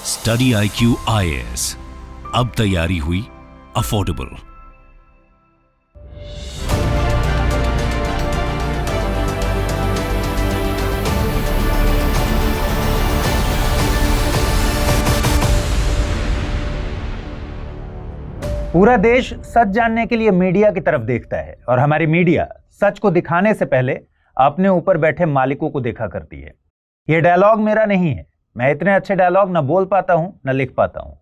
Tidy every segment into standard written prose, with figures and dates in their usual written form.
Study IQ IAS, अब तैयारी हुई अफोर्डेबल। पूरा देश सच जानने के लिए मीडिया की तरफ देखता है और हमारी मीडिया सच को दिखाने से पहले अपने ऊपर बैठे मालिकों को देखा करती है। यह डायलॉग मेरा नहीं है, मैं इतने अच्छे डायलॉग न बोल पाता हूं न लिख पाता हूं।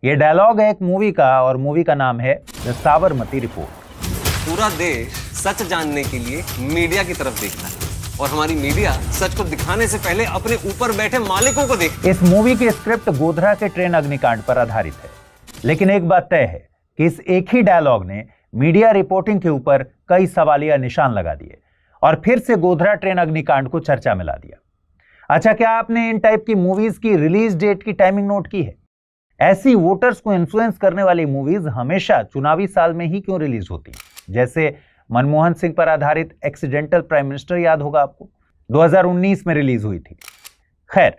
यह डायलॉग है एक मूवी का और मूवी का नाम है द साबरमती रिपोर्ट। पूरा देश सच जानने के लिए मीडिया की तरफ देखता है और हमारी मीडिया सच को दिखाने से पहले अपने ऊपर बैठे मालिकों को देखती है। इस मूवी की स्क्रिप्ट गोधरा के ट्रेन अग्निकांड पर आधारित है, लेकिन एक बात तय है कि इस एक ही डायलॉग ने मीडिया रिपोर्टिंग के ऊपर कई सवालिया निशान लगा दिए और फिर से गोधरा ट्रेन अग्निकांड को चर्चा में ला दिया। अच्छा, क्या आपने इन टाइप की मूवीज की रिलीज डेट की टाइमिंग नोट की है? ऐसी वोटर्स को इन्फ्लुएंस करने वाली मूवीज हमेशा चुनावी साल में ही क्यों रिलीज होती हैं? जैसे मनमोहन सिंह पर आधारित एक्सीडेंटल प्राइम मिनिस्टर, याद होगा आपको, 2019 में रिलीज हुई थी। खैर,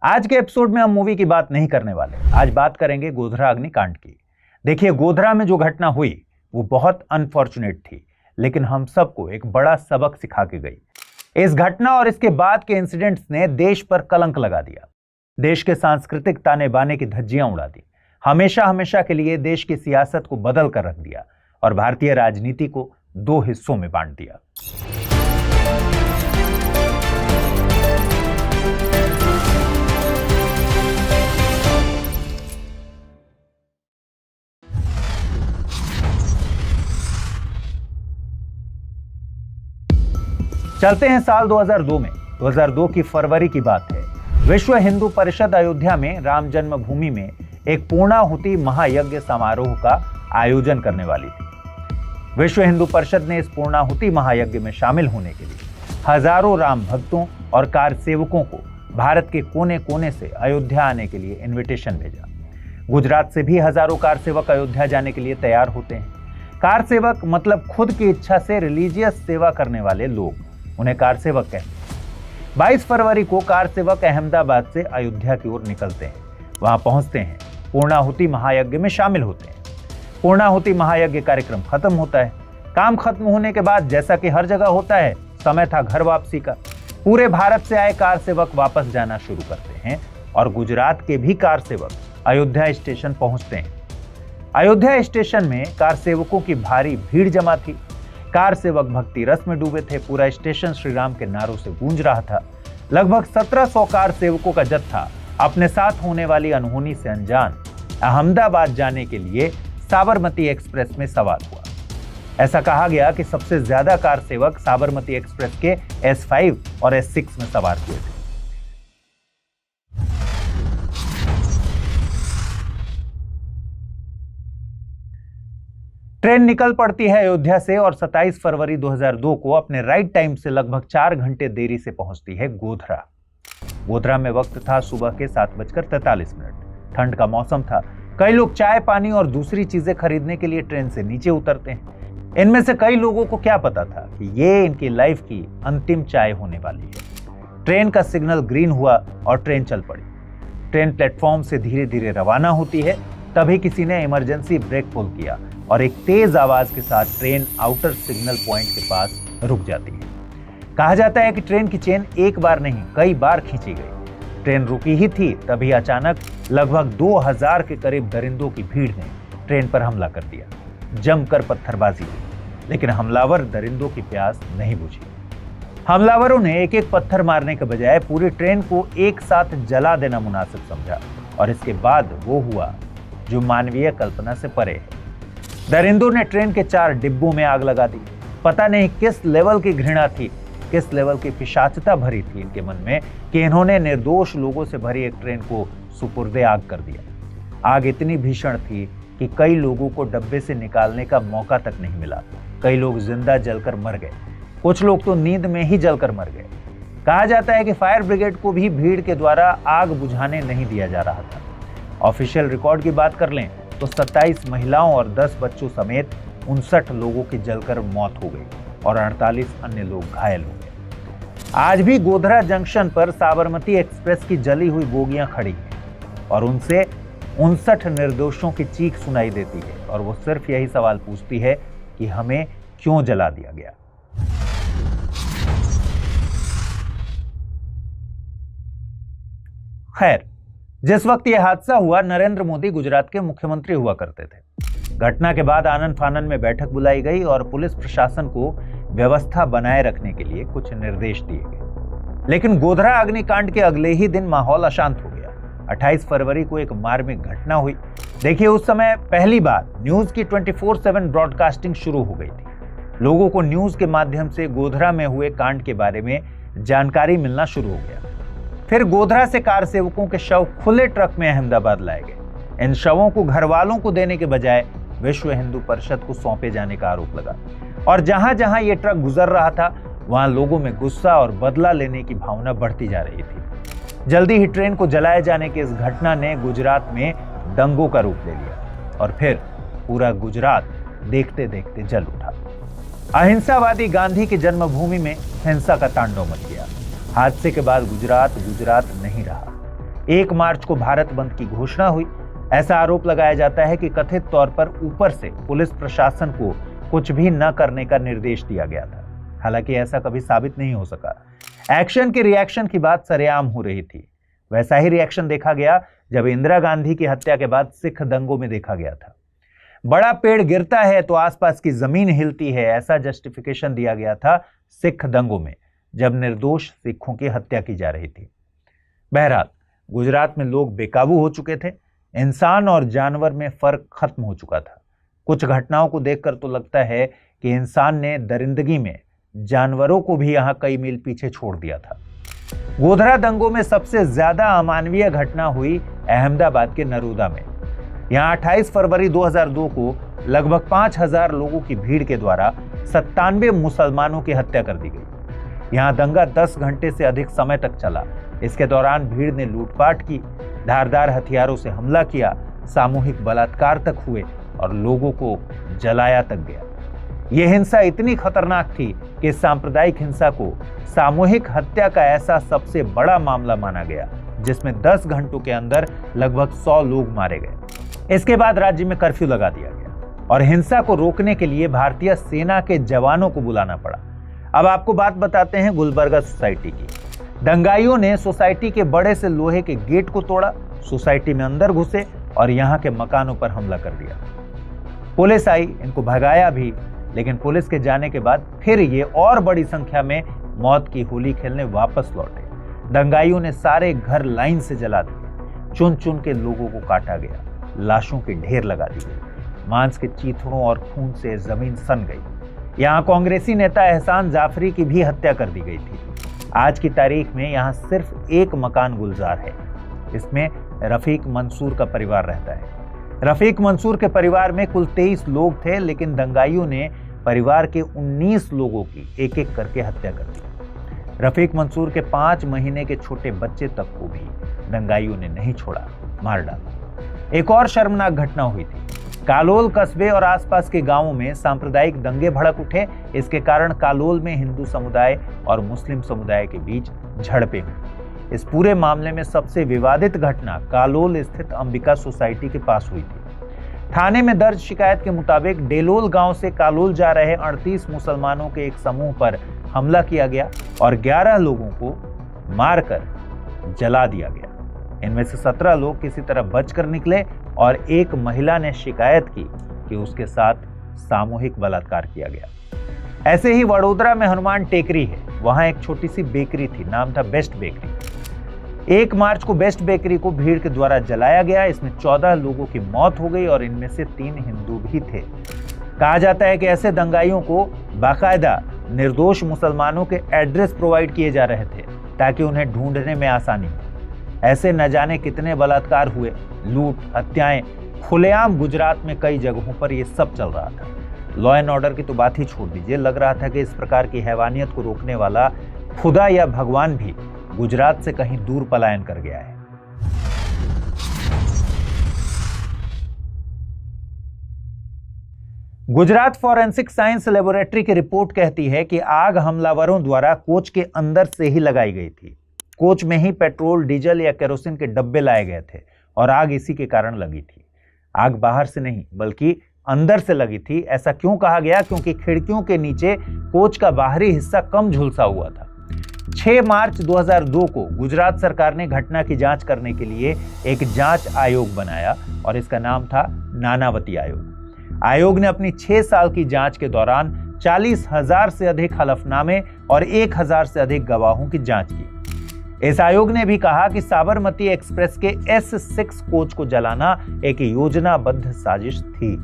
आज के एपिसोड में हम मूवी की बात नहीं करने वाले। आज बात करेंगे गोधरा अग्निकांड की। देखिए, गोधरा में जो घटना हुई वो बहुत अनफॉर्चुनेट थी, लेकिन हम सबको एक बड़ा सबक सिखा के गई। इस घटना और इसके बाद के इंसिडेंट्स ने देश पर कलंक लगा दिया, देश के सांस्कृतिक ताने बाने की धज्जियां उड़ा दी, हमेशा हमेशा के लिए देश की सियासत को बदल कर रख दिया और भारतीय राजनीति को दो हिस्सों में बांट दिया। चलते हैं साल 2002 में। 2002 की फरवरी की बात है। विश्व हिंदू परिषद अयोध्या में राम जन्मभूमि में एक पूर्णाहुति महायज्ञ समारोह का आयोजन करने वाली थी। विश्व हिंदू परिषद ने इस पूर्णाहुति महायज्ञ में शामिल होने के लिए हजारों राम भक्तों और कार सेवकों को भारत के कोने कोने से अयोध्या आने के लिए इन्विटेशन भेजा। गुजरात से भी हजारों कार सेवक अयोध्या जाने के लिए तैयार होते हैं। कार सेवक मतलब खुद की इच्छा से रिलीजियस सेवा करने वाले लोग, उन्हें कार सेवक कहते हैं। 22 फरवरी को कार सेवक अहमदाबाद से अयोध्या की ओर निकलते हैं। वहां पहुंचते हैं, पूर्णाहुति महायज्ञ में शामिल होते हैं। पूर्णाहुति महायज्ञ कार्यक्रम खत्म होता है। काम खत्म होने के बाद, जैसा कि हर जगह होता है, समय था घर वापसी का। पूरे भारत से आए कार सेवक वापस जाना शुरू करते हैं और गुजरात के भी कार सेवक अयोध्या स्टेशन पहुंचते हैं। अयोध्या स्टेशन में कार सेवकों की भारी भीड़ जमा थी। कार सेवक भक्ति रस में डूबे थे। पूरा स्टेशन श्री राम के नारों से गूंज रहा था। लगभग 1700 कार सेवकों का जत्था अपने साथ होने वाली अनहोनी से अनजान अहमदाबाद जाने के लिए साबरमती एक्सप्रेस में सवार हुआ। ऐसा कहा गया कि सबसे ज्यादा कार सेवक साबरमती एक्सप्रेस के S5 और S6 में सवार हुए थे। ट्रेन निकल पड़ती है अयोध्या से और 27 फरवरी 2002 को अपने राइट टाइम से लगभग 4 घंटे देरी से पहुंचती है गोधरा। गोधरा में वक्त था सुबह के 7:43। ठंड का मौसम था। कई लोग चाय पानी और दूसरी चीजें खरीदने के लिए ट्रेन से नीचे उतरते हैं। इनमें से कई लोगों को क्या पता था कि ये इनकी लाइफ की अंतिम चाय होने वाली है। ट्रेन का सिग्नल ग्रीन हुआ और ट्रेन चल पड़ी। ट्रेन प्लेटफॉर्म से धीरे धीरे रवाना होती है। तभी किसी ने इमरजेंसी ब्रेक पुल किया और एक तेज आवाज के साथ ट्रेन आउटर सिग्नल पॉइंट के पास रुक जाती है। कहा जाता है कि ट्रेन की चेन एक बार नहीं, कई बार खींची गई। ट्रेन रुकी ही थी, तभी अचानक लगभग 2000 के करीब दरिंदों की भीड़ ने ट्रेन पर हमला कर दिया। जमकर पत्थरबाजी हुई, लेकिन हमलावर दरिंदों की प्यास नहीं बुझी। हमलावरों ने एक एक पत्थर मारने के बजाय पूरी ट्रेन को एक साथ जला देना मुनासिब समझा और इसके बाद वो हुआ जो मानवीय कल्पना से परे है। दरिंदों ने ट्रेन के 4 डिब्बों में आग लगा दी। पता नहीं किस लेवल की घृणा थी, किस लेवल की पिशाचता भरी थी इनके मन में कि इन्होंने निर्दोष लोगों से भरी एक ट्रेन को सुपुर्दे आग कर दिया। आग इतनी भीषण थी कि कई लोगों को डब्बे से निकालने का मौका तक नहीं मिला। कई लोग जिंदा जलकर मर गए, कुछ लोग तो नींद में ही जलकर मर गए। कहा जाता है कि फायर ब्रिगेड को भी भीड़ के द्वारा आग बुझाने नहीं दिया जा रहा था। ऑफिशियल रिकॉर्ड की बात कर लें तो 27 महिलाओं और 10 बच्चों समेत 59 लोगों की जलकर मौत हो गई और 48 अन्य लोग घायल हो गए। आज भी गोधरा जंक्शन पर साबरमती एक्सप्रेस की जली हुई बोगियां खड़ी हैं और उनसे 59 निर्दोषों की चीख सुनाई देती है और वो सिर्फ यही सवाल पूछती है कि हमें क्यों जला दिया गया। खैर, जिस वक्त यह हादसा हुआ, नरेंद्र मोदी गुजरात के मुख्यमंत्री हुआ करते थे। घटना के बाद आनन फानन में बैठक बुलाई गई और पुलिस प्रशासन को व्यवस्था बनाए रखने के लिए कुछ निर्देश दिए गए। लेकिन गोधरा अग्निकांड के अगले ही दिन माहौल अशांत हो गया। 28 फरवरी को एक मार्मिक घटना हुई। देखिए, उस समय पहली बार न्यूज की 24/7 ब्रॉडकास्टिंग शुरू हो गई थी। लोगों को न्यूज के माध्यम से गोधरा में हुए कांड के बारे में जानकारी मिलना शुरू हो गया। फिर गोधरा से कार सेवकों के शव खुले ट्रक में अहमदाबाद लाए गए। इन शवों को घर वालों को देने के बजाय विश्व हिंदू परिषद को सौंपे जाने का आरोप लगा और जहां जहां ये ट्रक गुजर रहा था वहां लोगों में गुस्सा और बदला लेने की भावना बढ़ती जा रही थी। जल्दी ही ट्रेन को जलाए जाने की इस घटना ने गुजरात में दंगों का रूप ले लिया और फिर पूरा गुजरात देखते देखते जल उठा। अहिंसावादी गांधी की जन्मभूमि में हिंसा का तांडव मच गया। हादसे के बाद गुजरात नहीं रहा। 1 मार्च को भारत बंद की घोषणा हुई। ऐसा आरोप लगाया जाता है कि कथित तौर पर ऊपर से पुलिस प्रशासन को कुछ भी न करने का निर्देश दिया गया था। हालांकि ऐसा कभी साबित नहीं हो सका। एक्शन के रिएक्शन की बात सरेआम हो रही थी। वैसा ही रिएक्शन देखा गया जब इंदिरा गांधी की हत्या के बाद सिख दंगों में देखा गया था। बड़ा पेड़ गिरता है तो आसपास की जमीन हिलती है, ऐसा जस्टिफिकेशन दिया गया था सिख दंगों में, जब निर्दोष सिखों की हत्या की जा रही थी। बहरहाल, गुजरात में लोग बेकाबू हो चुके थे। इंसान और जानवर में फर्क खत्म हो चुका था। कुछ घटनाओं को देखकर तो लगता है कि इंसान ने दरिंदगी में जानवरों को भी यहां कई मील पीछे छोड़ दिया था। गोधरा दंगों में सबसे ज्यादा अमानवीय घटना हुई अहमदाबाद के नरोदा में। यहां 28 फरवरी 2002 को लगभग 5000 लोगों की भीड़ के द्वारा 97 मुसलमानों की हत्या कर दी गई। यहां दंगा 10 घंटे से अधिक समय तक चला। इसके दौरान भीड़ ने लूटपाट की, धारदार हथियारों से हमला किया, सामूहिक बलात्कार तक हुए और लोगों को जलाया तक गया। यह हिंसा इतनी खतरनाक थी कि सांप्रदायिक हिंसा को सामूहिक हत्या का ऐसा सबसे बड़ा मामला माना गया, जिसमें 10 घंटों के अंदर लगभग 100 लोग मारे गए। इसके बाद राज्य में कर्फ्यू लगा दिया गया और हिंसा को रोकने के लिए भारतीय सेना के जवानों को बुलाना पड़ा। अब आपको बात बताते हैं गुलबर्गा सोसाइटी की। दंगाइयों ने सोसाइटी के बड़े से लोहे के गेट को तोड़ा, सोसाइटी में अंदर घुसे और यहां के मकानों पर हमला कर दिया। पुलिस आई, इनको भगाया भी, लेकिन पुलिस के जाने के बाद फिर ये और बड़ी संख्या में मौत की होली खेलने वापस लौटे। दंगाइयों ने सारे घर लाइन से जला दिए, चुन चुन के लोगों को काटा गया, लाशों के ढेर लगा दी गई, मांस के चीथड़ों और खून से जमीन सन गई। यहाँ कांग्रेसी नेता एहसान जाफरी की भी हत्या कर दी गई थी। आज की तारीख में यहाँ सिर्फ एक मकान गुलजार है। इसमें रफीक मंसूर का परिवार रहता है। रफीक मंसूर के परिवार में कुल 23 लोग थे, लेकिन दंगाइयों ने परिवार के 19 लोगों की एक एक करके हत्या कर दी। रफीक मंसूर के 5 महीने के छोटे बच्चे तक को भी दंगाइयों ने नहीं छोड़ा, मार डाला। एक और शर्मनाक घटना हुई थी। कालोल कस्बे और आसपास के गांवों में सांप्रदायिक दंगे भड़क उठे। इसके कारण कालोल में हिंदू समुदाय और मुस्लिम समुदाय के बीच झड़पें हुई। इस पूरे मामले में सबसे विवादित घटना कालोल स्थित अंबिका सोसाइटी के पास हुई थी। थाने में दर्ज शिकायत के मुताबिक डेलोल गांव से कालोल जा रहे 38 मुसलमानों के एक समूह पर हमला किया गया और 11 लोगों को मारकर जला दिया गया। इनमें से 17 लोग किसी तरह बचकर निकले और एक महिला ने शिकायत की कि उसके साथ सामूहिक बलात्कार किया गया। ऐसे ही वडोदरा में हनुमान टेकरी है, वहां एक छोटी सी बेकरी थी, नाम था बेस्ट बेकरी। 1 मार्च को बेस्ट बेकरी को भीड़ के द्वारा जलाया गया। इसमें 14 लोगों की मौत हो गई और इनमें से 3 हिंदू भी थे। कहा जाता है कि ऐसे दंगाइयों को बाकायदा निर्दोष मुसलमानों के एड्रेस प्रोवाइड किए जा रहे थे ताकि उन्हें ढूंढने में आसानी हो। ऐसे न जाने कितने बलात्कार हुए, लूट, हत्याएं खुलेआम गुजरात में कई जगहों पर ये सब चल रहा था। लॉ एंड ऑर्डर की तो बात ही छोड़ दीजिए, लग रहा था कि इस प्रकार की हैवानियत को रोकने वाला खुदा या भगवान भी गुजरात से कहीं दूर पलायन कर गया है। गुजरात फॉरेंसिक साइंस लेबोरेटरी की रिपोर्ट कहती है कि आग हमलावरों द्वारा कोच के अंदर से ही लगाई गई थी। कोच में ही पेट्रोल, डीजल या केरोसिन के डब्बे लाए गए थे और आग इसी के कारण लगी थी। आग बाहर से नहीं बल्कि अंदर से लगी थी। ऐसा क्यों कहा गया? क्योंकि खिड़कियों के नीचे कोच का बाहरी हिस्सा कम झुलसा हुआ था। 6 मार्च 2002 को गुजरात सरकार ने घटना की जांच करने के लिए एक जांच आयोग बनाया और इसका नाम था नानावती आयोग। आयोग ने अपनी 6 साल की जांच के दौरान 40,000 से अधिक हलफनामे और 1,000 से अधिक गवाहों की जांच की। इस आयोग ने भी कहा कि साबरमती एक्सप्रेस के S6 कोच को जलाना एक योजनाबद्ध साजिश थी।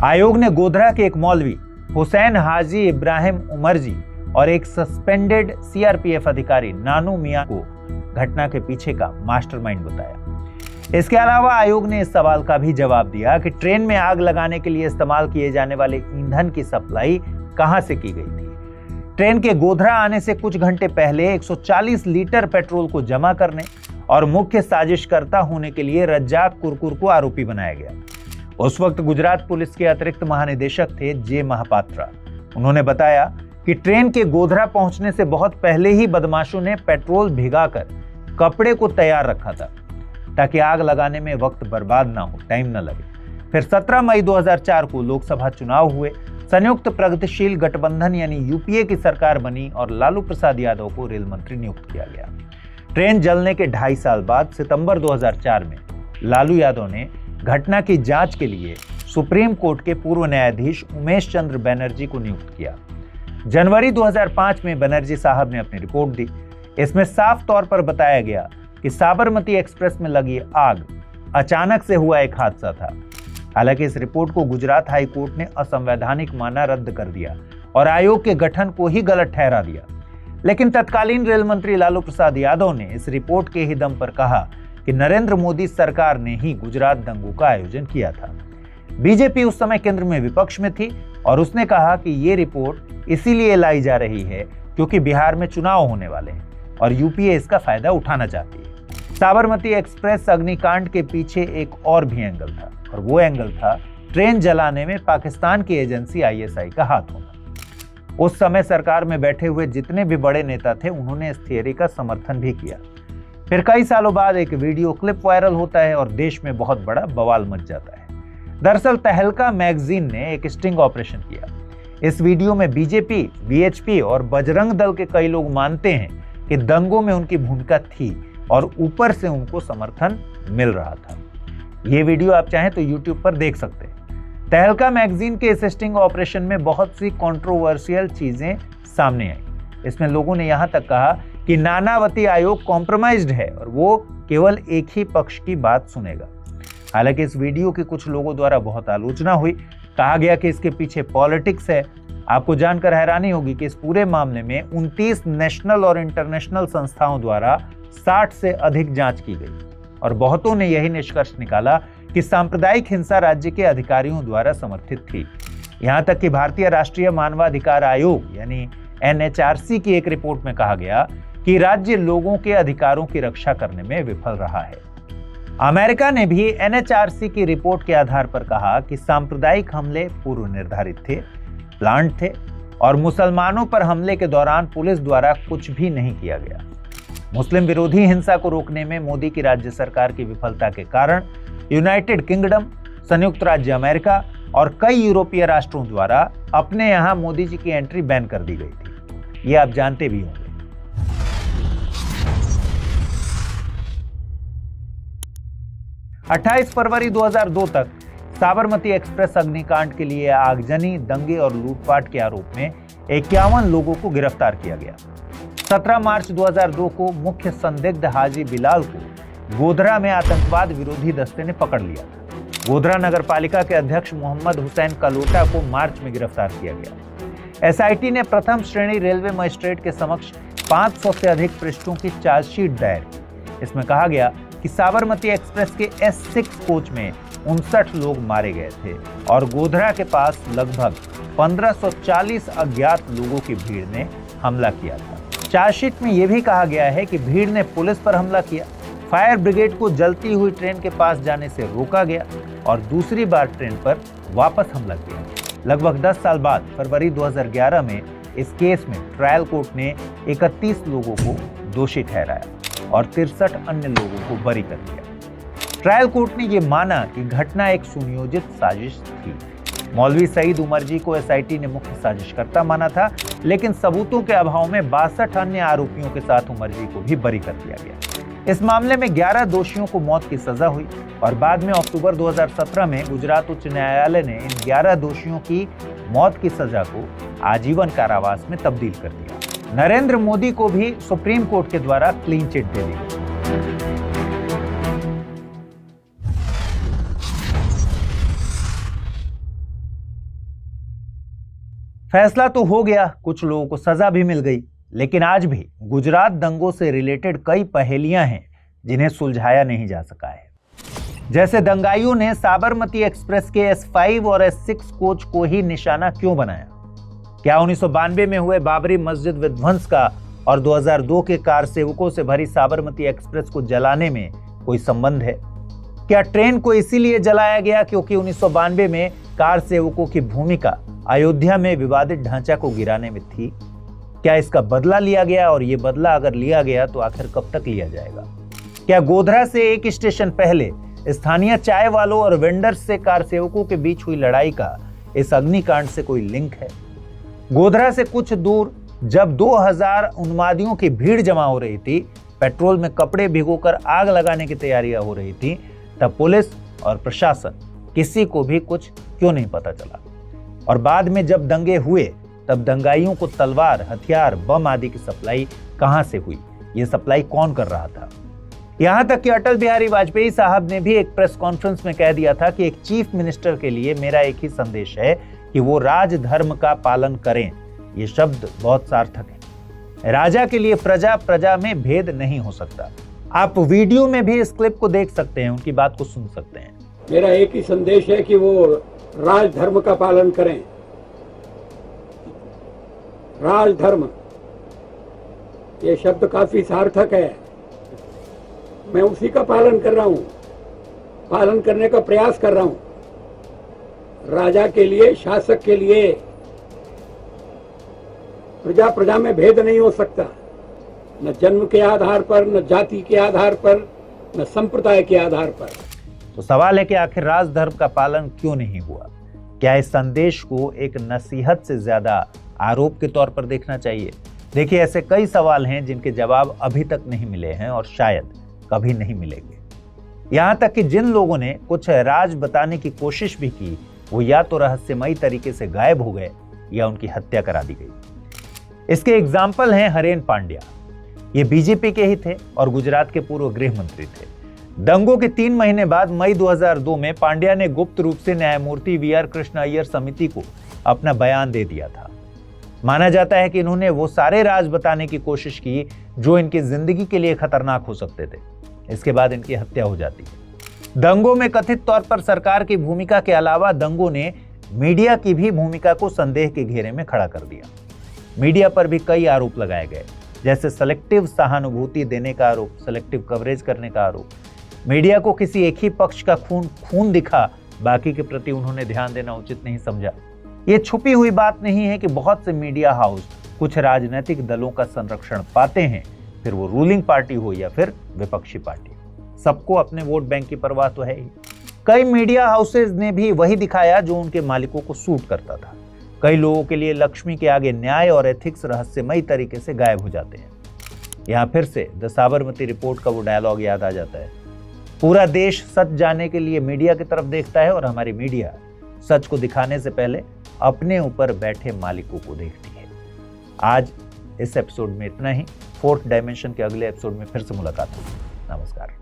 आयोग ने गोधरा के एक मौलवी हुसैन हाजी इब्राहिम उमरजी और एक सस्पेंडेड CRPF अधिकारी नानू मियां को घटना के पीछे का मास्टरमाइंड बताया। इसके अलावा आयोग ने इस सवाल का भी जवाब दिया कि ट्रेन में आग लगाने के लिए इस्तेमाल किए जाने वाले ईंधन की सप्लाई कहां से की गई थी। ट्रेन के गोधरा आने से कुछ घंटे पहले 140 लीटर पेट्रोल को जमा करने और मुख्य साजिशकर्ता होने के लिए रज्जाक कुरकुर को आरोपी बनाया गया। उस वक्त गुजरात पुलिस के अतिरिक्त महानिदेशक थे J महापात्रा। उन्होंने बताया कि ट्रेन के गोधरा पहुंचने से बहुत पहले ही बदमाशों ने पेट्रोल भिगाकर कपड़े को तैयार रखा था ताकि आग लगाने में वक्त बर्बाद ना हो, टाइम न लगे। फिर 17 मई 2004 को लोकसभा चुनाव हुए। संयुक्त प्रगतिशील गठबंधन यानी UPA की सरकार बनी और लालू प्रसाद यादव को रेल मंत्री नियुक्त किया गया। ट्रेन जलने के 2.5 साल बाद सितंबर 2004 में लालू यादव ने घटना की जांच के लिए सुप्रीम कोर्ट के पूर्व न्यायाधीश उमेश चंद्र बनर्जी को नियुक्त किया। जनवरी 2005 में बनर्जी साहब ने अपनी रिपोर्ट दी। इसमें साफ तौर पर बताया गया कि साबरमती एक्सप्रेस में लगी आग अचानक से हुआ एक हादसा था। हालांकि इस रिपोर्ट को गुजरात हाई कोर्ट ने असंवैधानिक माना रद्द कर दिया और आयोग के गठन को ही गलत ठहरा दिया। लेकिन तत्कालीन रेल मंत्री लालू प्रसाद यादव ने इस रिपोर्ट के ही दम पर कहा कि नरेंद्र मोदी सरकार ने ही गुजरात दंगों का आयोजन किया था। बीजेपी उस समय केंद्र में विपक्ष में थी और उसने कहा कि ये रिपोर्ट इसीलिए लाई जा रही है क्योंकि बिहार में चुनाव होने वाले हैं और UPA इसका फायदा उठाना चाहती है। साबरमती एक्सप्रेस अग्निकांड के पीछे एक और भी एंगल था और वो एंगल था ट्रेन जलाने में पाकिस्तान की एजेंसी ISI का हाथ होना। उस समय सरकार में बैठे हुए जितने भी बड़े नेता थे उन्होंने इस थियरी का समर्थन भी किया। फिर कई सालों बाद एक वीडियो क्लिप वायरल होता है और देश में बहुत बड़ा बवाल मच जाता है। दरअसल तहलका मैगजीन ने एक स्टिंग ऑपरेशन किया। इस वीडियो में BJP, BHP और बजरंग दल के कई लोग मानते हैं कि दंगों में उनकी भूमिका थी और ऊपर से उनको समर्थन मिल रहा था। ये वीडियो आप चाहें तो YouTube पर देख सकते हैं। तहलका मैगजीन के इस स्टिंग ऑपरेशन में बहुत सी कंट्रोवर्शियल चीजें सामने आई। इसमें लोगों ने यहां तक कहा कि नानावती आयोग कॉम्प्रोमाइज्ड है और वो केवल एक ही पक्ष की बात सुनेगा। हालांकि इस वीडियो की कुछ लोगों द्वारा बहुत आलोचना हुई। कहा गया कि इसके पीछे पॉलिटिक्स है। आपको जानकर हैरानी होगी कि इस पूरे मामले में 29 नेशनल और इंटरनेशनल संस्थाओं द्वारा 60 से अधिक जांच की गई और बहुतों ने यही निष्कर्ष निकाला कि सांप्रदायिक हिंसा राज्य के अधिकारियों द्वारा समर्थित थी। यहां तक कि भारतीय राष्ट्रीय मानवाधिकार आयोग यानी NHRC की एक रिपोर्ट में कहा गया कि राज्य लोगों के अधिकारों की रक्षा करने में विफल रहा है। अमेरिका ने भी NHRC की रिपोर्ट के आधार पर कहा कि सांप्रदायिक हमले पूर्व निर्धारित थे, प्लांट थे और मुसलमानों पर हमले के दौरान पुलिस द्वारा कुछ भी नहीं किया गया। मुस्लिम विरोधी हिंसा को रोकने में मोदी की राज्य सरकार की विफलता के कारण यूनाइटेड किंगडम, संयुक्त राज्य अमेरिका और कई यूरोपीय राष्ट्रों द्वारा अपने यहां मोदी जी की एंट्री बैन कर दी गई थी। ये आप जानते भी होंगे। अट्ठाईस फरवरी 2002 तक साबरमती एक्सप्रेस अग्निकांड के लिए आगजनी, दंगे और लूटपाट के आरोप में 51 लोगों को गिरफ्तार किया गया। 17 मार्च 2002 को मुख्य संदिग्ध हाजी बिलाल को गोधरा में आतंकवाद विरोधी दस्ते ने पकड़ लिया था। गोधरा नगर पालिका के अध्यक्ष मोहम्मद हुसैन कलोटा को मार्च में गिरफ्तार किया गया। SIT ने प्रथम श्रेणी रेलवे मजिस्ट्रेट के समक्ष 500 से अधिक पृष्ठों की चार्जशीट दायर की। इसमें कहा गया कि साबरमती एक्सप्रेस के S6 कोच में 59 लोग मारे गए थे और गोधरा के पास लगभग 1540 अज्ञात लोगों की भीड़ ने हमला किया था। चार्जशीट में यह भी कहा गया है कि भीड़ ने पुलिस पर हमला किया, फायर ब्रिगेड को जलती हुई ट्रेन के पास जाने से रोका गया और दूसरी बार ट्रेन पर वापस हमला किया। लगभग 10 साल बाद फरवरी 2011 में इस केस में ट्रायल कोर्ट ने 31 लोगों को दोषी ठहराया और 63 अन्य लोगों को बरी कर दिया। ट्रायल कोर्ट ने यह माना कि घटना एक सुनियोजित साजिश थी। मौलवी सईद उमर जी को एसआईटी ने मुख्य साजिशकर्ता माना था, लेकिन सबूतों के अभाव में 62 अन्य आरोपियों के साथ उमर जी को भी बरी कर दिया गया। इस मामले में 11 दोषियों को मौत की सजा हुई और बाद में अक्टूबर 2017 में गुजरात उच्च न्यायालय ने इन 11 दोषियों की मौत की सजा को आजीवन कारावास में तब्दील कर दिया। नरेंद्र मोदी को भी सुप्रीम कोर्ट के द्वारा क्लीन चिट दे दी गई। फैसला तो हो गया, कुछ लोगों को सजा भी मिल गई, लेकिन आज भी गुजरात दंगों से रिलेटेड कई पहेलियां हैं जिन्हें सुलझाया नहीं जा सका है। जैसे दंगाइयों ने साबरमती एक्सप्रेस के S5 और S6 कोच को ही निशाना क्यों बनाया? क्या 1992 में हुए बाबरी मस्जिद विध्वंस का और 2002 के कार सेवकों से भरी साबरमती एक्सप्रेस को जलाने में कोई संबंध है? क्या ट्रेन को इसीलिए जलाया गया क्योंकि 1992 में कार सेवकों की भूमिका अयोध्या में विवादित ढांचा को गिराने में थी? क्या इसका बदला लिया गया, और ये बदला अगर लिया गया तो आखिर कब तक लिया जाएगा? क्या गोधरा से एक स्टेशन पहले स्थानीय चाय वालों और वेंडर्स से कार सेवकों के बीच हुई लड़ाई का इस अग्निकांड से कोई लिंक है? गोधरा से कुछ दूर जब 2000 उन्मादियों की भीड़ जमा हो रही थी, पेट्रोल में कपड़े भिगोकर आग लगाने की तैयारियां हो रही थी, तब पुलिस और प्रशासन किसी को भी कुछ क्यों नहीं पता चला? और बाद में जब दंगे हुए तब दंगाइयों को तलवार, हथियार, बम आदि की सप्लाई कहां से हुई? ये सप्लाई कौन कर रहा था? यहां तक कि अटल बिहारी वाजपेयी साहब ने भी एक प्रेस कॉन्फ्रेंस में कह दिया था कि एक चीफ मिनिस्टर के लिए मेरा एक ही संदेश है कि वो राजधर्म का पालन करें। ये शब्द बहुत सार्थक है। राजा के लिए प्रजा, प्रजा में भेद नहीं हो सकता। आप वीडियो में भी इस क्लिप को देख सकते हैं, उनकी बात को सुन सकते हैं। मेरा एक ही संदेश है कि वो राजधर्म का पालन करें। राजधर्म, ये शब्द काफी सार्थक है। मैं उसी का पालन कर रहा हूं, पालन करने का प्रयास कर रहा हूं। राजा के लिए, शासक के लिए प्रजा प्रजा में भेद नहीं हो सकता, न जन्म के आधार पर, न जाति के आधार पर, न संप्रदाय के आधार पर। तो सवाल है कि आखिर राजधर्म का पालन क्यों नहीं हुआ? क्या इस संदेश को एक नसीहत से ज्यादा आरोप के तौर पर देखना चाहिए? देखिए, ऐसे कई सवाल हैं जिनके जवाब अभी तक नहीं मिले हैं और शायद कभी नहीं मिलेंगे। यहां तक कि जिन लोगों ने कुछ राज बताने की कोशिश भी की, वो या तो रहस्यमयी तरीके से गायब हो गए या उनकी हत्या करा दी गई। इसके एग्जाम्पल हैं हरेन पांड्या। ये बीजेपी के ही थे और गुजरात के पूर्व गृह मंत्री थे। दंगों के 3 महीने बाद मई 2002 में पांड्या ने गुप्त रूप से न्यायमूर्ति VR कृष्ण अय्यर समिति को अपना बयान दे दिया था। माना जाता है कि इन्होंने वो सारे राज बताने की कोशिश की जो इनकी जिंदगी के लिए खतरनाक हो सकते थे। इसके बाद इनकी हत्या हो जाती है। दंगों में कथित तौर पर सरकार की भूमिका के अलावा दंगों ने मीडिया की भी भूमिका को संदेह के घेरे में खड़ा कर दिया। मीडिया पर भी कई आरोप लगाए गए, जैसे सेलेक्टिव सहानुभूति देने का आरोप, सेलेक्टिव कवरेज करने का आरोप। मीडिया को किसी एक ही पक्ष का खून दिखा, बाकी के प्रति उन्होंने ध्यान देना उचित नहीं समझा। ये छुपी हुई बात नहीं है कि बहुत से मीडिया हाउस कुछ राजनीतिक दलों का संरक्षण पाते हैं, फिर वो रूलिंग पार्टी हो या फिर विपक्षी पार्टी। सबको अपने वोट बैंक की परवाह तो है ही। कई मीडिया हाउसेज ने भी वही दिखाया जो उनके मालिकों को सूट करता था। कई लोगों के लिए लक्ष्मी के आगे न्याय और एथिक्स रहस्यमयी तरीके से गायब हो जाते हैं। यहाँ फिर से द साबरमती रिपोर्ट का वो डायलॉग याद आ जाता है। पूरा देश सच जानने के लिए मीडिया की तरफ देखता है और हमारी मीडिया सच को दिखाने से पहले अपने ऊपर बैठे मालिकों को देखती है। आज इस एपिसोड में इतना ही। फोर्थ डायमेंशन के अगले एपिसोड में फिर से मुलाकात होगी। नमस्कार।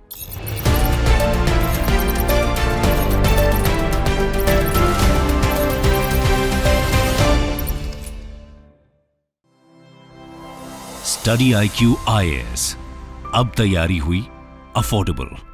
स्टडी IQ IAS अब तैयारी हुई अफोर्डेबल।